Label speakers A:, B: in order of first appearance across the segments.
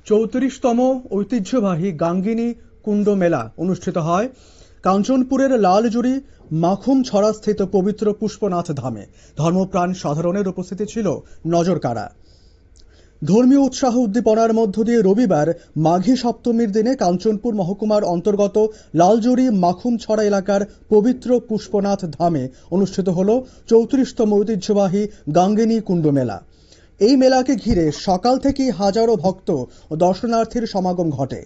A: 34তম ঐতিহ্যবাহী গাঙ্গিনী কুণ্ড মেলা অনুষ্ঠিত হয় কাঞ্চনপুরের লালজুড়ি মাখুমছড়া স্থিত পবিত্র পুষ্পনাথ ধামে। ধর্মপ্রাণ সাধারণের উপস্থিতি ছিল নজরকাড়া। ধর্মীয় উৎসাহ উদ্দীপনার মধ্য দিয়ে রবিবার মাঘী সপ্তমীর দিনে কাঞ্চনপুর মহকুমার অন্তর্গত লালজুড়ি মাখুমছড়া এলাকার পবিত্র পুষ্পনাথ ধামে অনুষ্ঠিত হল 34তম ঐতিহ্যবাহী গাঙ্গিনী কুণ্ড মেলা। এই মেলাকে ঘিরে সকাল থেকেই হাজারো ভক্ত ও দর্শনার্থীর সমাগম ঘটে।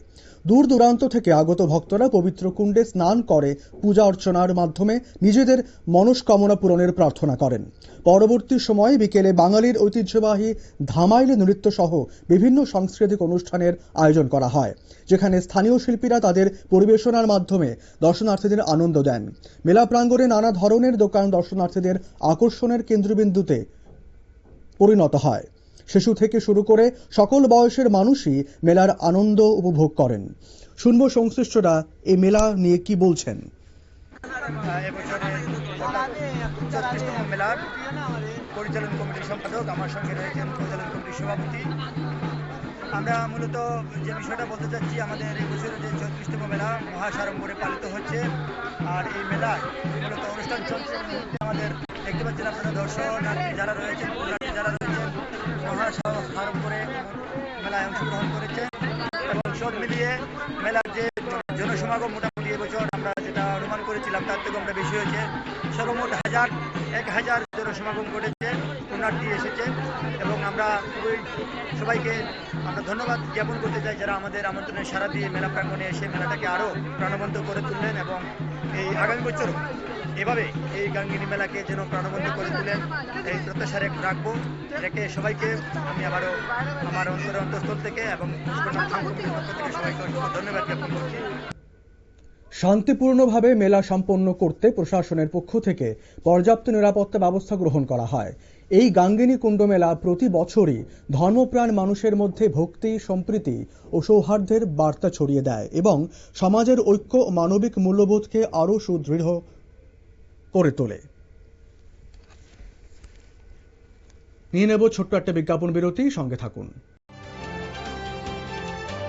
A: দূর দূরান্ত থেকে আগত ভক্তরা পবিত্র কুণ্ডে স্নান করে পূজা অর্চনার মাধ্যমে নিজেদের মনস্কামনা পূরণের প্রার্থনা করেন। পরবর্তী সময়ে বিকেলে বাঙালির ঐতিহ্যবাহী ধামাইল নৃত্য সহ বিভিন্ন সাংস্কৃতিক অনুষ্ঠানের আয়োজন করা হয়, যেখানে স্থানীয় শিল্পীরা তাদের পরিবেশনার মাধ্যমে দর্শনার্থীদের আনন্দ দেন। মেলা প্রাঙ্গণে নানা ধরনের দোকান দর্শনার্থীদের আকর্ষণের কেন্দ্রবিন্দুতে পরিণত হয়। শিশু থেকে শুরু করে সকল বয়সের মানুষই মেলার আনন্দ উপভোগ করেন। শুনবো সংশ্লিষ্টরা এই মেলা নিয়ে কি বলছেন।
B: মেলার পরিচালন কমিটির সম্পাদক, আমার সঙ্গে রয়েছেন পরিচালন কমিটির সভাপতি। আমরা মূলত যে বিষয়টা বলতে চাচ্ছি, আমাদের এই বছরের যে 34তম মেলা মহাসাড়ম্বরে পালিত হচ্ছে। আর এই মেলায় মূলত অনুষ্ঠান চলছে। আমাদের দেখতে পাচ্ছেন আপনারা দর্শনার্থী যারা রয়েছেন, মহাসাড়ম্বরে মেলায় অংশগ্রহণ করেছে এবং সব মিলিয়ে মেলার যে জনসমাগম মোটামুটি এবছর আমরা যেটা অনুমান করেছিলাম তার থেকে আমরা বেশি হয়েছে। সর্বমোট 1000 জনসমাগম ঘটেছে, পুণ্যার্থী এসেছে এবং আমরা সবাইকে আমরা ধন্যবাদ জ্ঞাপন করতে চাই যারা আমাদের আমন্ত্রণে সাড়া দিয়ে মেলা প্রাঙ্গণে এসে মেলাটাকে আরও প্রাণবন্ত করে তুললেন এবং এই আগামী বছরও এভাবে এই গাঙ্গিনী মেলাকে যেন প্রাণবন্ত করে তুলেন এই প্রত্যাশা রাখবো। রেখে সবাইকে আমি আবারও আমার অন্তঃস্থল থেকে এবং সবাইকে ধন্যবাদ জ্ঞাপন করছি।
A: শান্তিপূর্ণভাবে মেলা সম্পন্ন করতে প্রশাসনের পক্ষ থেকে পর্যাপ্ত নিরাপত্তা ব্যবস্থা গ্রহণ করা হয়। এই গাঙ্গিনী কুণ্ড মেলা প্রতি বছরই ধর্মপ্রাণ মানুষের মধ্যে ভক্তি, সম্প্রীতি ও সৌহার্দ্যের বার্তা ছড়িয়ে দেয় এবং সমাজের ঐক্য ও মানবিক মূল্যবোধকে আরও সুদৃঢ় করে তোলে। নিয়ে নেব ছোট্ট একটা বিজ্ঞাপন বিরতি, সঙ্গে থাকুন।